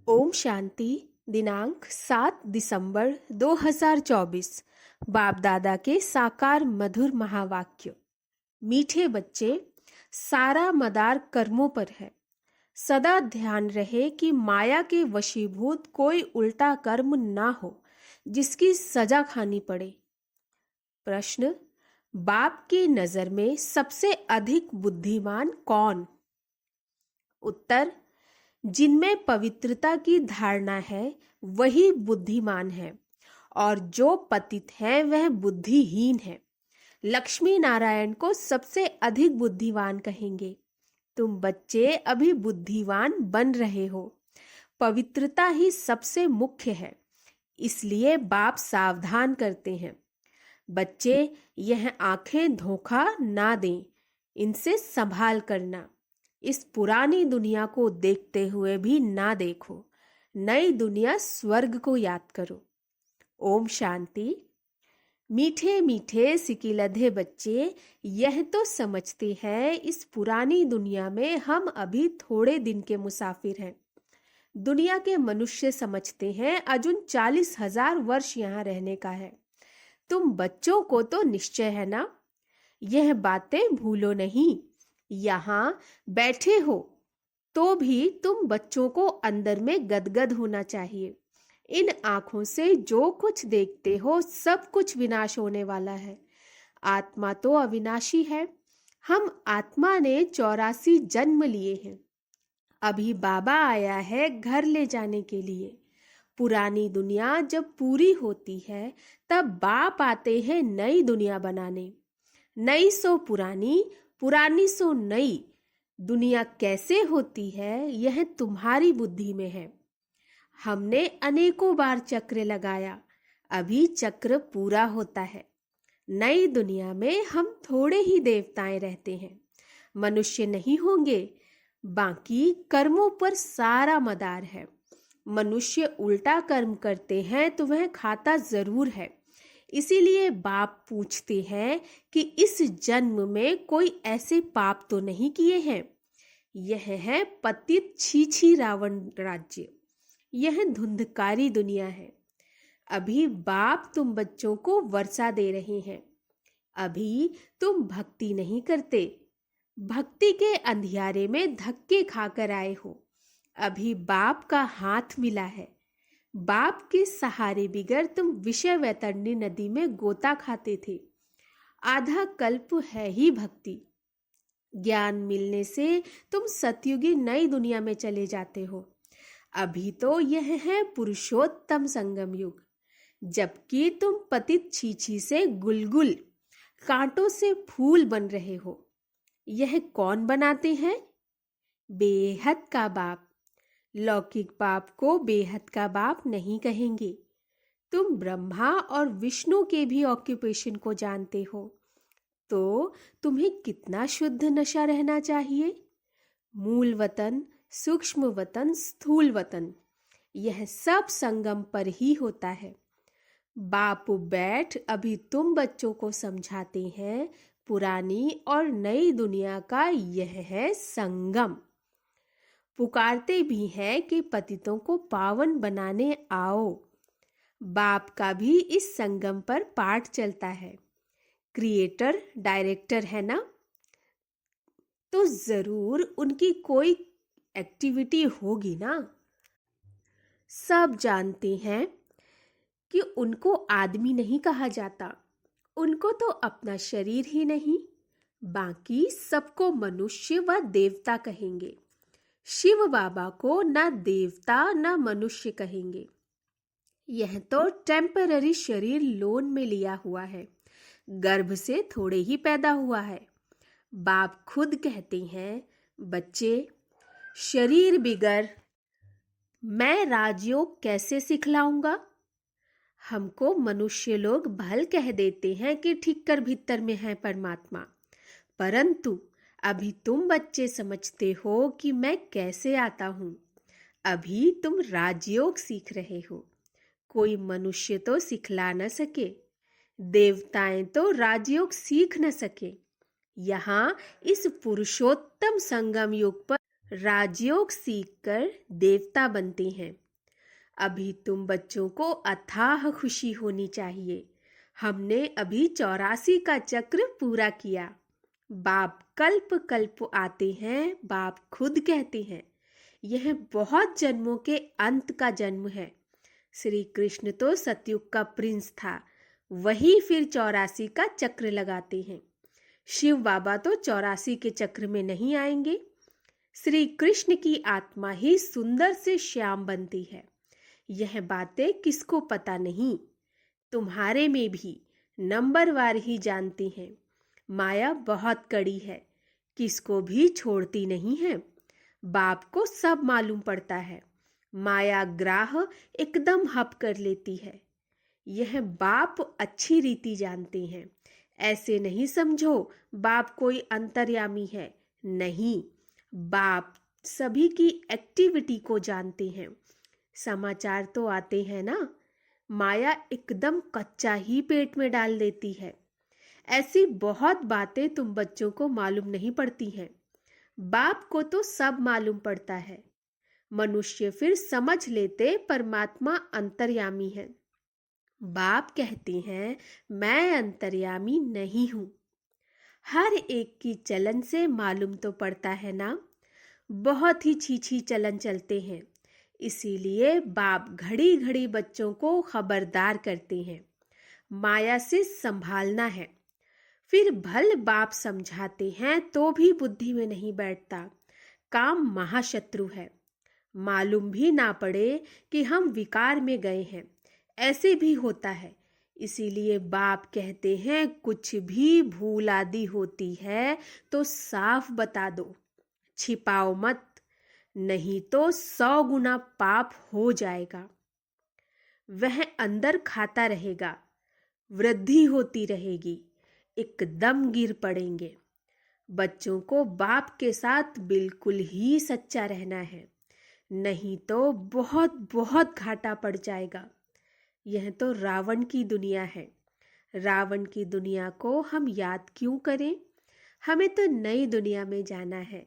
ओम शांति। दिनांक 7 दिसंबर 2024। बाप दादा के साकार मधुर महावाक्य। मीठे बच्चे, सारा मदार कर्मों पर है। सदा ध्यान रहे कि माया के वशीभूत कोई उल्टा कर्म ना हो जिसकी सजा खानी पड़े। प्रश्न: बाप की नजर में सबसे अधिक बुद्धिमान कौन? उत्तर: जिनमें पवित्रता की धारणा है वही बुद्धिमान है, और जो पतित है वह बुद्धिहीन है। लक्ष्मी नारायण को सबसे अधिक बुद्धिमान कहेंगे। तुम बच्चे अभी बुद्धिमान बन रहे हो। पवित्रता ही सबसे मुख्य है, इसलिए बाप सावधान करते हैं। बच्चे, यह आंखें धोखा ना दें, इनसे संभाल करना। इस पुरानी दुनिया को देखते हुए भी ना देखो, नई दुनिया स्वर्ग को याद करो। ओम शांति। मीठे मीठे सिकिलधे बच्चे, यह तो समझते हैं इस पुरानी दुनिया में हम अभी थोड़े दिन के मुसाफिर हैं। दुनिया के मनुष्य समझते हैं अजुन 40,000 वर्ष यहाँ रहने का है। तुम बच्चों को तो निश्चय है ना, यह बातें भूलो नहीं। यहाँ बैठे हो तो भी तुम बच्चों को अंदर में गदगद होना चाहिए। इन आंखों से जो कुछ देखते हो सब कुछ विनाश होने वाला है। आत्मा तो अविनाशी है। हम आत्मा ने 84 जन्म लिए हैं। अभी बाबा आया है घर ले जाने के लिए। पुरानी दुनिया जब पूरी होती है तब बाप आते हैं नई दुनिया बनाने। नई सो पुरानी, पुरानी सो नई। दुनिया कैसे होती है यह तुम्हारी बुद्धि में है। हमने अनेकों बार चक्र लगाया, अभी चक्र पूरा होता है। नई दुनिया में हम थोड़े ही देवताएं रहते हैं, मनुष्य नहीं होंगे। बाकी कर्मों पर सारा मदार है। मनुष्य उल्टा कर्म करते हैं तो वह खाता जरूर है। इसीलिए बाप पूछते हैं कि इस जन्म में कोई ऐसे पाप तो नहीं किए हैं। यह है पतित छीछी रावण राज्य। यह धुंधकारी दुनिया है। अभी बाप तुम बच्चों को वर्षा दे रहे हैं। अभी तुम भक्ति नहीं करते, भक्ति के अंधियारे में धक्के खाकर आए हो। अभी बाप का हाथ मिला है। बाप के सहारे बिगर तुम विषय वैतरणी नदी में गोता खाते थे। आधा कल्प है ही भक्ति। ज्ञान मिलने से तुम सतयुगी नई दुनिया में चले जाते हो। अभी तो यह है पुरुषोत्तम संगम युग, जबकि तुम पतित छीछी से गुलगुल, कांटों से फूल बन रहे हो। यह कौन बनाते हैं? बेहद का बाप। लौकिक बाप को बेहद का बाप नहीं कहेंगे। तुम ब्रह्मा और विष्णु के भी ऑक्यूपेशन को जानते हो, तो तुम्हें कितना शुद्ध नशा रहना चाहिए। मूल वतन, सूक्ष्म वतन, स्थूल वतन, यह सब संगम पर ही होता है। बाप बैठ अभी तुम बच्चों को समझाते हैं पुरानी और नई दुनिया का यह है संगम। पुकारते भी हैं कि पतितों को पावन बनाने आओ। बाप का भी इस संगम पर पाठ चलता है। क्रिएटर डायरेक्टर है ना, तो जरूर उनकी कोई एक्टिविटी होगी ना। सब जानते हैं कि उनको आदमी नहीं कहा जाता। उनको तो अपना शरीर ही नहीं, बाकी सबको मनुष्य व देवता कहेंगे। शिव बाबा को ना देवता ना मनुष्य कहेंगे। यह तो टेम्पररी शरीर लोन में लिया हुआ है, गर्भ से थोड़े ही पैदा हुआ है। बाप खुद कहते हैं, बच्चे, शरीर बिगर मैं राजयोग कैसे सिखलाऊंगा। हमको मनुष्य लोग भल कह देते हैं कि ठीक कर भीतर में है परमात्मा, परंतु अभी तुम बच्चे समझते हो कि मैं कैसे आता हूं। अभी तुम राजयोग सीख रहे हो। कोई मनुष्य तो सिखला न सके, देवताएं तो राजयोग सीख न सके। यहाँ इस पुरुषोत्तम संगम युग पर राजयोग सीखकर देवता बनते हैं। अभी तुम बच्चों को अथाह खुशी होनी चाहिए। हमने अभी 84 का चक्र पूरा किया। बाप कल्प कल्प आते हैं, बाप खुद कहते हैं। यह बहुत जन्मों के अंत का जन्म है। श्री कृष्ण तो सतयुग का प्रिंस था, वही फिर 84 का चक्र लगाते हैं। शिव बाबा तो 84 के चक्र में नहीं आएंगे। श्री कृष्ण की आत्मा ही सुंदर से श्याम बनती है। यह बातें किसको पता नहीं, तुम्हारे में भी नंबरवार ही जानती हैं। माया बहुत कड़ी है, किसको भी छोड़ती नहीं है। बाप को सब मालूम पड़ता है, माया ग्राह एकदम हप कर लेती है। यह बाप अच्छी रीति जानते हैं। ऐसे नहीं समझो बाप कोई अंतर्यामी है, नहीं, बाप सभी की एक्टिविटी को जानते हैं। समाचार तो आते हैं ना, माया एकदम कच्चा ही पेट में डाल देती है। ऐसी बहुत बातें तुम बच्चों को मालूम नहीं पड़ती हैं। बाप को तो सब मालूम पड़ता है। मनुष्य फिर समझ लेते परमात्मा अंतर्यामी है। बाप कहते हैं मैं अंतर्यामी नहीं हूं। हर एक की चलन से मालूम तो पड़ता है ना। बहुत ही छीछी चलन चलते हैं, इसीलिए बाप घड़ी घड़ी बच्चों को खबरदार करते हैं। माया से संभालना है। फिर भल बाप समझाते हैं तो भी बुद्धि में नहीं बैठता। काम महाशत्रु है। मालूम भी ना पड़े कि हम विकार में गए हैं, ऐसे भी होता है। इसीलिए बाप कहते हैं कुछ भी भूल आदि होती है तो साफ बता दो, छिपाओ मत, नहीं तो 100 गुना पाप हो जाएगा। वह अंदर खाता रहेगा, वृद्धि होती रहेगी, एकदम गिर पड़ेंगे। बच्चों को बाप के साथ बिल्कुल ही सच्चा रहना है, नहीं तो बहुत बहुत घाटा पड़ जाएगा। यह तो रावण की दुनिया है। रावण की दुनिया को हम याद क्यों करें? हमें तो नई दुनिया में जाना है।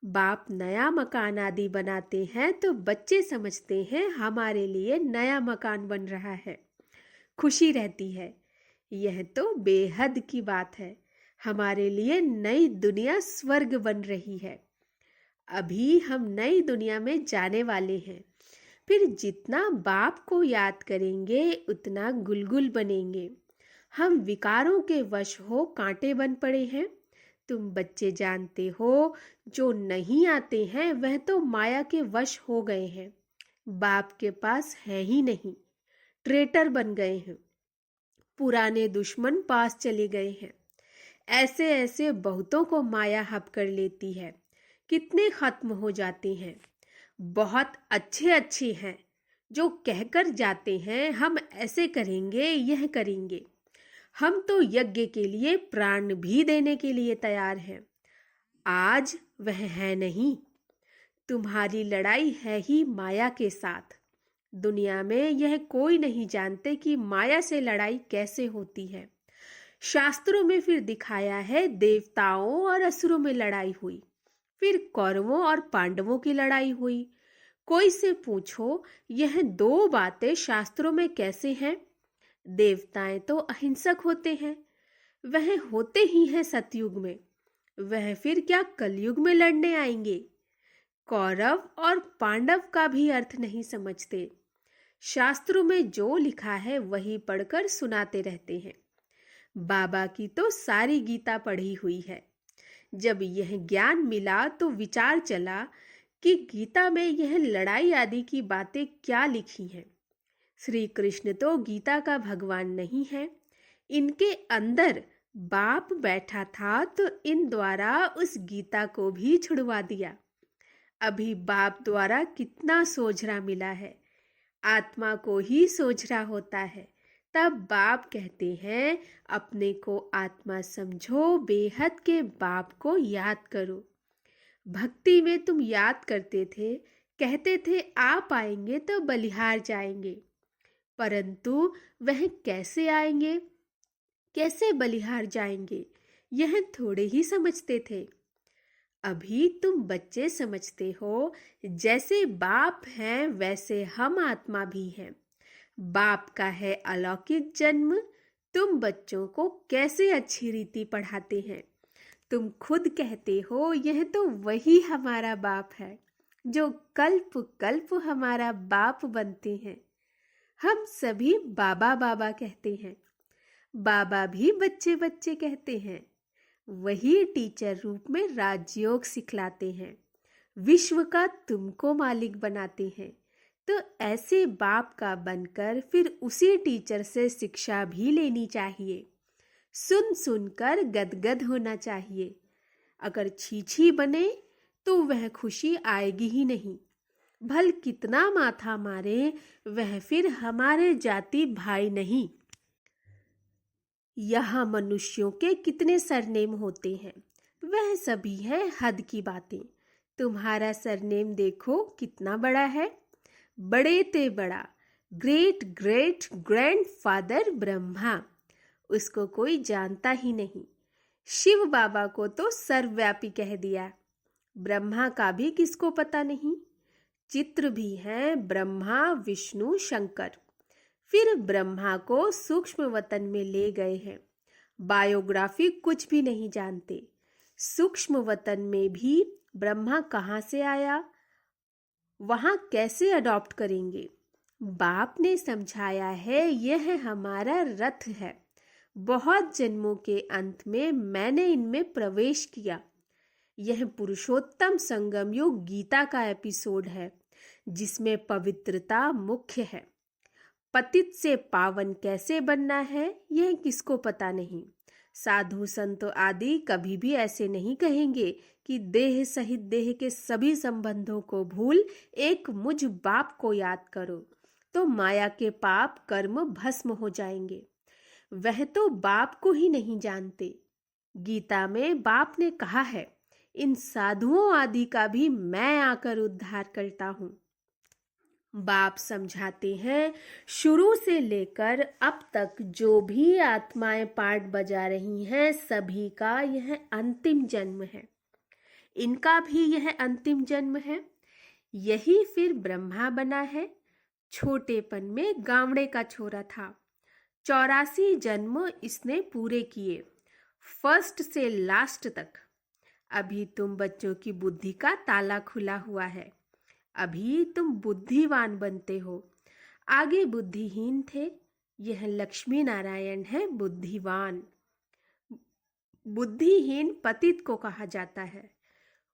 बाप नया मकान आदि बनाते हैं तो बच्चे समझते हैं हमारे लिए नया मकान बन रहा है, खुशी रहती है। यह तो बेहद की बात है। हमारे लिए नई दुनिया स्वर्ग बन रही है। अभी हम नई दुनिया में जाने वाले हैं। फिर जितना बाप को याद करेंगे उतना गुलगुल बनेंगे। हम विकारों के वश हो कांटे बन पड़े हैं। तुम बच्चे जानते हो, जो नहीं आते हैं वह तो माया के वश हो गए हैं, बाप के पास है ही नहीं, ट्रेटर बन गए हैं, पुराने दुश्मन पास चले गए हैं। ऐसे ऐसे बहुतों को माया हप कर लेती है, कितने खत्म हो जाते हैं। बहुत अच्छे अच्छे हैं जो कहकर जाते हैं हम ऐसे करेंगे, यह करेंगे। हम तो यज्ञ के लिए प्राण भी देने के लिए तैयार हैं। आज वह है नहीं। तुम्हारी लड़ाई है ही माया के साथ। दुनिया में यह कोई नहीं जानते कि माया से लड़ाई कैसे होती है। शास्त्रों में फिर दिखाया है देवताओं और असुरों में लड़ाई हुई, फिर कौरवों और पांडवों की लड़ाई हुई। कोई से पूछो यह दो बातें शास्त्रों में कैसे हैं? देवताएं तो अहिंसक होते हैं, वह होते ही हैं सतयुग में, वह फिर क्या कलयुग में लड़ने आएंगे? कौरव और पांडव का भी अर्थ नहीं समझते। शास्त्रों में जो लिखा है वही पढ़कर सुनाते रहते हैं। बाबा की तो सारी गीता पढ़ी हुई है। जब यह ज्ञान मिला तो विचार चला कि गीता में यह लड़ाई आदि की बातें क्या लिखी हैं। श्री कृष्ण तो गीता का भगवान नहीं है, इनके अंदर बाप बैठा था तो इन द्वारा उस गीता को भी छुड़वा दिया। अभी बाप द्वारा कितना सोझरा मिला है, आत्मा को ही सोझरा होता है। तब बाप कहते हैं अपने को आत्मा समझो, बेहद के बाप को याद करो। भक्ति में तुम याद करते थे, कहते थे आप आएंगे तो बलिहार जाएंगे, परंतु वह कैसे आएंगे, कैसे बलिहार जाएंगे, यह थोड़े ही समझते थे। अभी तुम बच्चे समझते हो, जैसे बाप हैं वैसे हम आत्मा भी हैं। बाप का है अलौकिक जन्म। तुम बच्चों को कैसे अच्छी रीति पढ़ाते हैं। तुम खुद कहते हो यह तो वही हमारा बाप है जो कल्प कल्प हमारा बाप बनते हैं। हम सभी बाबा बाबा कहते हैं। बाबा भी बच्चे बच्चे कहते हैं। वही टीचर रूप में राजयोग सिखलाते हैं। विश्व का तुमको मालिक बनाते हैं। तो ऐसे बाप का बनकर फिर उसी टीचर से शिक्षा भी लेनी चाहिए। सुन सुनकर गदगद होना चाहिए। अगर छीछी बने तो वह खुशी आएगी ही नहीं। भल कितना माथा मारे, वह फिर हमारे जाति भाई नहीं। यहाँ मनुष्यों के कितने सरनेम होते हैं, वह सभी है हद की बातें। तुम्हारा सरनेम देखो कितना बड़ा है। बड़े ते बड़ा, ग्रेट ग्रेट ग्रैंडफादर ब्रह्मा। उसको कोई जानता ही नहीं। शिव बाबा को तो सर्वव्यापी कह दिया। ब्रह्मा का भी किसको पता नहीं। चित्र भी है ब्रह्मा विष्णु शंकर। फिर ब्रह्मा को सूक्ष्म वतन में ले गए हैं। बायोग्राफी कुछ भी नहीं जानते। सूक्ष्म वतन में भी ब्रह्मा कहाँ से आया, वहां कैसे अडॉप्ट करेंगे। बाप ने समझाया है यह हमारा रथ है। बहुत जन्मों के अंत में मैंने इनमें प्रवेश किया। यह पुरुषोत्तम संगम योग गीता का एपिसोड है जिसमें पवित्रता मुख्य है। पतित से पावन कैसे बनना है यह किसको पता नहीं। साधु संत आदि कभी भी ऐसे नहीं कहेंगे कि देह सहित देह के सभी संबंधों को भूल एक मुझ बाप को याद करो तो माया के पाप कर्म भस्म हो जाएंगे। वह तो बाप को ही नहीं जानते। गीता में बाप ने कहा है, इन साधुओं आदि का भी मैं आकर उद्धार करता हूं। बाप समझाते हैं, शुरू से लेकर अब तक जो भी आत्माएं पाठ बजा रही हैं सभी का यह अंतिम जन्म है। इनका भी यह अंतिम जन्म है। यही फिर ब्रह्मा बना है। छोटेपन में गावड़े का छोरा था। 84 जन्म इसने पूरे किए, फर्स्ट से लास्ट तक। अभी तुम बच्चों की बुद्धि का ताला खुला हुआ है। अभी तुम बुद्धिवान बनते हो। आगे बुद्धिहीन थे। यह लक्ष्मी नारायण है बुद्धिवान। बुद्धिहीन पतित को कहा जाता है।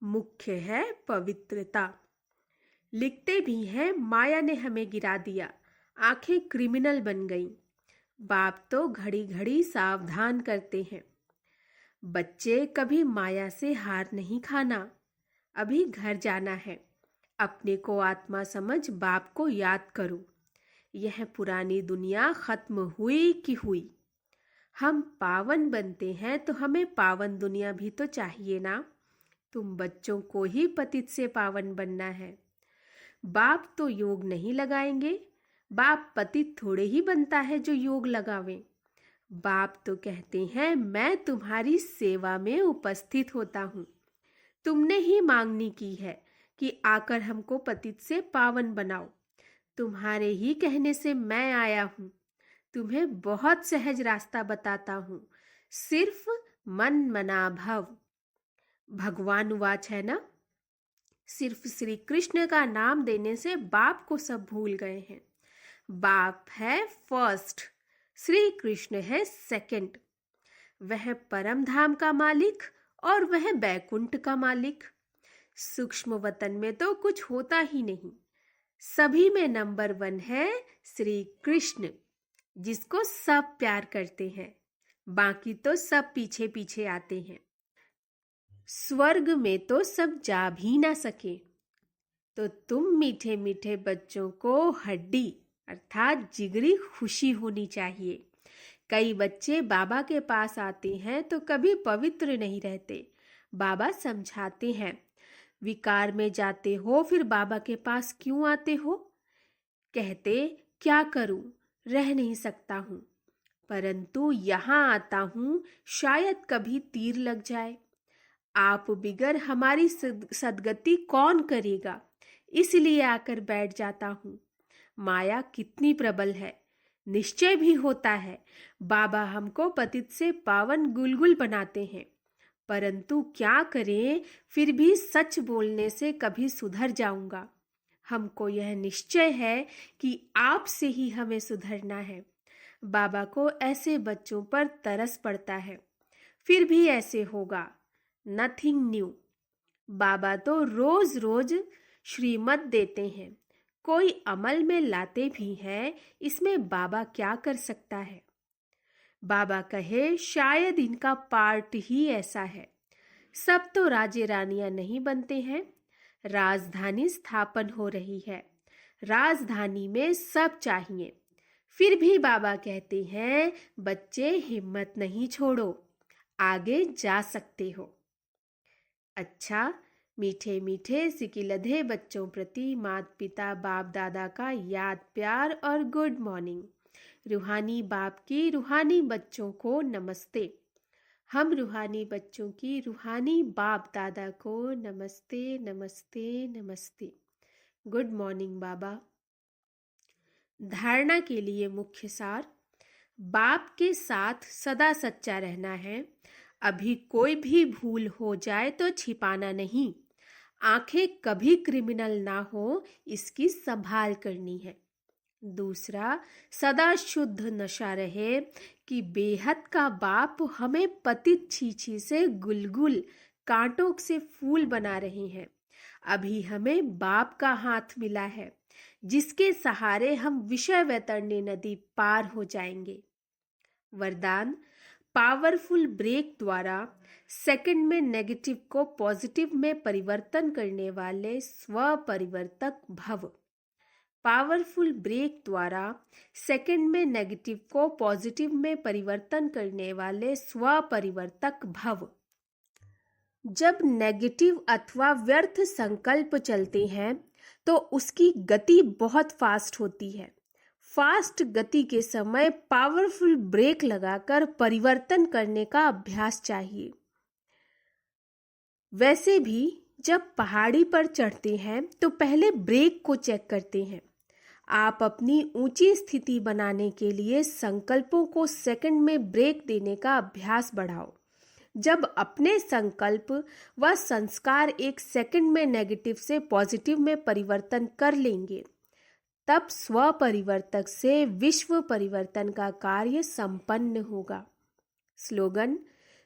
मुख्य है पवित्रता। लिखते भी हैं, माया ने हमें गिरा दिया, आंखें क्रिमिनल बन गईं। बाप तो घड़ी घड़ी सावधान करते हैं। बच्चे कभी माया से हार नहीं खाना। अभी घर जाना है। अपने को आत्मा समझ बाप को याद करो। यह पुरानी दुनिया खत्म हुई कि हुई। हम पावन बनते हैं तो हमें पावन दुनिया भी तो चाहिए ना। तुम बच्चों को ही पतित से पावन बनना है। बाप तो योग नहीं लगाएंगे। बाप पतित थोड़े ही बनता है जो योग लगावे। बाप तो कहते हैं, मैं तुम्हारी सेवा में उपस्थित होता हूँ। तुमने ही मांगनी की है कि आकर हमको पतित से पावन बनाओ। तुम्हारे ही कहने से मैं आया हूँ। तुम्हें बहुत सहज रास्ता बताता हूँ। सिर्फ मन मना भव। भगवान वाच है ना। सिर्फ श्री कृष्ण का नाम देने से बाप को सब भूल गए हैं। बाप है फर्स्ट, श्री कृष्ण है सेकंड। वह परम धाम का मालिक और वह बैकुंठ का मालिक। सूक्ष्म वतन में तो कुछ होता ही नहीं। सभी में नंबर 1 है श्री कृष्ण, जिसको सब प्यार करते हैं। बाकी तो सब पीछे पीछे आते हैं। स्वर्ग में तो सब जा भी ना सके। तो तुम मीठे मीठे बच्चों को हड्डी अर्थात जिगरी खुशी होनी चाहिए। कई बच्चे बाबा के पास आते हैं तो कभी पवित्र नहीं रहते। बाबा समझाते हैं, विकार में जाते हो फिर बाबा के पास क्यों आते हो। कहते, क्या करूं, रह नहीं सकता हूं, परंतु यहाँ आता हूं, शायद कभी तीर लग जाए। आप बिगर हमारी सदगति कौन करेगा, इसलिए आकर बैठ जाता हूँ। माया कितनी प्रबल है, निश्चय भी होता है। बाबा हमको पतित से पावन गुलगुल बनाते हैं, परंतु क्या करें, फिर भी सच बोलने से कभी सुधर जाऊंगा। हमको यह निश्चय है कि आपसे ही हमें सुधरना है। बाबा को ऐसे बच्चों पर तरस पड़ता है, फिर भी ऐसे होगा। Nothing new. बाबा तो रोज रोज श्रीमत देते हैं, कोई अमल में लाते भी हैं, इसमें बाबा क्या कर सकता है। बाबा कहे शायद इनका पार्ट ही ऐसा है। सब तो राजे रानियां नहीं बनते हैं। राजधानी स्थापन हो रही है, राजधानी में सब चाहिए। फिर भी बाबा कहते हैं बच्चे हिम्मत नहीं छोड़ो, आगे जा सकते हो। अच्छा, मीठे मीठे सिकिलधे बच्चों प्रति माता पिता बाप दादा का याद प्यार और गुड मॉर्निंग। रूहानी बाप की रूहानी बच्चों को नमस्ते। हम रूहानी बच्चों की रूहानी बाप दादा को नमस्ते नमस्ते नमस्ते। गुड मॉर्निंग बाबा। धारणा के लिए मुख्य सार। बाप के साथ सदा सच्चा रहना है। अभी कोई भी भूल हो जाए तो छिपाना नहीं। आंखें कभी क्रिमिनल ना हो, इसकी संभाल करनी है। दूसरा, सदा शुद्ध नशा रहे कि बेहद का बाप हमें पतित छीछी से गुलगुल कांटों से फूल बना रहे हैं। अभी हमें बाप का हाथ मिला है, जिसके सहारे हम विषय वैतरणी नदी पार हो जाएंगे। वरदान। पावरफुल ब्रेक द्वारा सेकंड में नेगेटिव को पॉजिटिव में परिवर्तन करने वाले स्वपरिवर्तक भव। पावरफुल ब्रेक द्वारा सेकंड में नेगेटिव को पॉजिटिव में परिवर्तन करने वाले स्वपरिवर्तक भव। जब नेगेटिव अथवा व्यर्थ संकल्प चलते हैं तो उसकी गति बहुत फास्ट होती है। फास्ट गति के समय पावरफुल ब्रेक लगाकर परिवर्तन करने का अभ्यास चाहिए। वैसे भी जब पहाड़ी पर चढ़ते हैं तो पहले ब्रेक को चेक करते हैं। आप अपनी ऊंची स्थिति बनाने के लिए संकल्पों को सेकंड में ब्रेक देने का अभ्यास बढ़ाओ। जब अपने संकल्प व संस्कार एक सेकंड में नेगेटिव से पॉजिटिव में परिवर्तन कर लेंगे, तब स्वपरिवर्तक से विश्व परिवर्तन का कार्य संपन्न होगा। स्लोगन।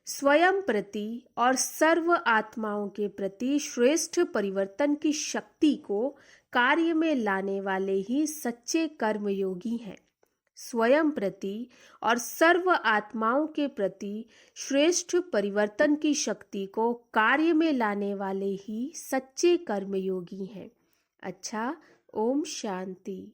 स्वयं प्रति और सर्व आत्माओं के प्रति श्रेष्ठ परिवर्तन की शक्ति को कार्य में लाने वाले ही सच्चे कर्मयोगी हैं। स्वयं प्रति और सर्व आत्माओं के प्रति श्रेष्ठ परिवर्तन की शक्ति को कार्य में लाने वाले ही सच्चे कर्मयोगी हैं। अच्छा, ओम शांति।